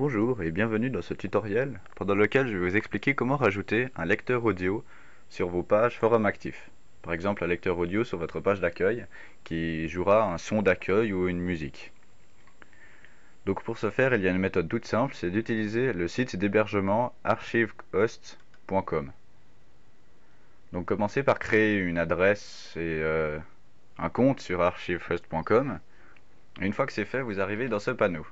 Bonjour et bienvenue dans ce tutoriel pendant lequel je vais vous expliquer comment rajouter un lecteur audio sur vos pages forum actifs. Par exemple un lecteur audio sur votre page d'accueil qui jouera un son d'accueil ou une musique. Donc pour ce faire, il y a une méthode toute simple, c'est d'utiliser le site d'hébergement archivehost.com. Donc commencez par créer une adresse et un compte sur archivehost.com. Une fois que c'est fait, vous arrivez dans ce panneau.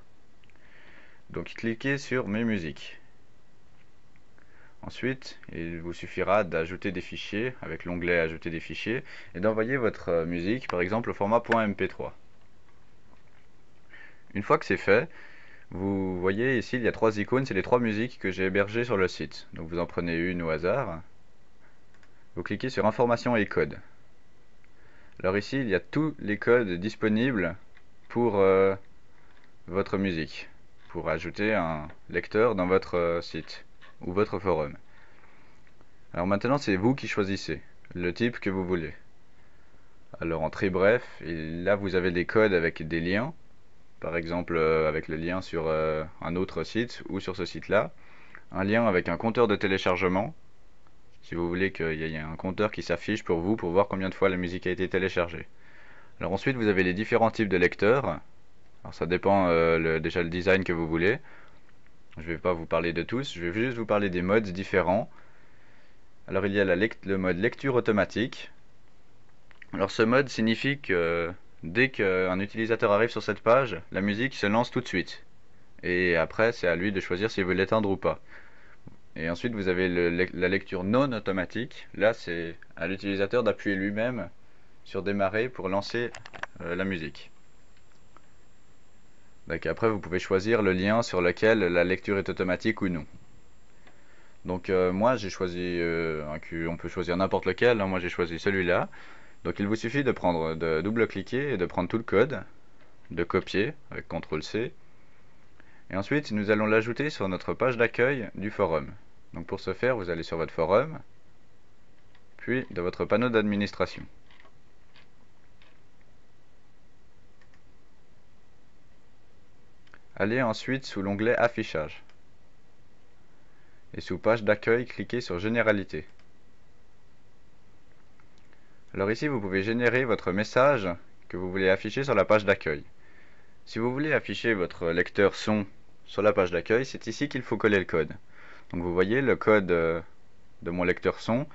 Donc cliquez sur Mes musiques. Ensuite, il vous suffira d'ajouter des fichiers avec l'onglet Ajouter des fichiers et d'envoyer votre musique par exemple au format .mp3. Une fois que c'est fait, vous voyez ici il y a trois icônes, c'est les trois musiques que j'ai hébergées sur le site. Donc vous en prenez une au hasard. Vous cliquez sur Informations et codes. Alors ici il y a tous les codes disponibles pour votre musique, pour ajouter un lecteur dans votre site ou votre forum. Alors maintenant c'est vous qui choisissez le type que vous voulez. Alors en très bref, et là vous avez des codes avec des liens, par exemple avec le lien sur un autre site ou sur ce site-là, un lien avec un compteur de téléchargement, si vous voulez qu'il y ait un compteur qui s'affiche pour vous pour voir combien de fois la musique a été téléchargée. Alors ensuite vous avez les différents types de lecteurs. Alors ça dépend déjà le design que vous voulez. Je ne vais pas vous parler de tous, je vais juste vous parler des modes différents. Alors il y a le mode lecture automatique. Alors ce mode signifie que dès qu'un utilisateur arrive sur cette page, la musique se lance tout de suite. Et après c'est à lui de choisir s'il veut l'éteindre ou pas. Et ensuite vous avez la lecture non automatique. Là c'est à l'utilisateur d'appuyer lui-même sur démarrer pour lancer la musique. Donc après vous pouvez choisir le lien sur lequel la lecture est automatique ou non. Donc moi j'ai choisi on peut choisir n'importe lequel, hein, moi j'ai choisi celui-là. Donc il vous suffit de double-cliquer et de prendre tout le code, de copier avec CTRL-C. Et ensuite nous allons l'ajouter sur notre page d'accueil du forum. Donc pour ce faire, vous allez sur votre forum, puis de votre panneau d'administration. Allez ensuite sous l'onglet Affichage. Et sous Page d'accueil, cliquez sur Généralité. Alors ici, vous pouvez générer votre message que vous voulez afficher sur la page d'accueil. Si vous voulez afficher votre lecteur son sur la page d'accueil, c'est ici qu'il faut coller le code. Donc vous voyez le code de mon lecteur son,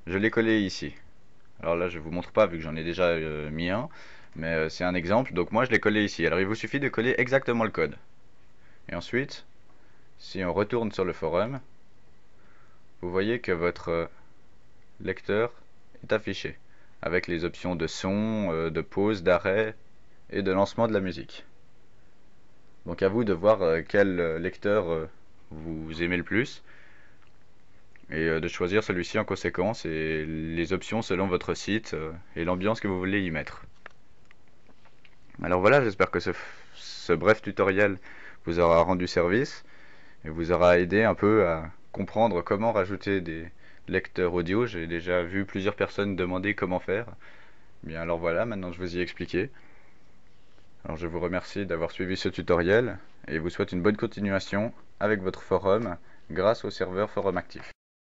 je l'ai collé ici. Alors là, je ne vous montre pas vu que j'en ai déjà mis un, mais c'est un exemple, donc moi je l'ai collé ici. Alors il vous suffit de coller exactement le code. Et ensuite, si on retourne sur le forum, vous voyez que votre lecteur est affiché avec les options de son, de pause, d'arrêt et de lancement de la musique. Donc à vous de voir quel lecteur vous aimez le plus et de choisir celui-ci en conséquence et les options selon votre site et l'ambiance que vous voulez y mettre. Alors voilà, j'espère que ce bref tutoriel vous aura rendu service et vous aura aidé un peu à comprendre comment rajouter des lecteurs audio. J'ai déjà vu plusieurs personnes demander comment faire. Bien alors voilà, maintenant je vous y ai expliqué. Alors je vous remercie d'avoir suivi ce tutoriel et vous souhaite une bonne continuation avec votre forum grâce au serveur forum actif.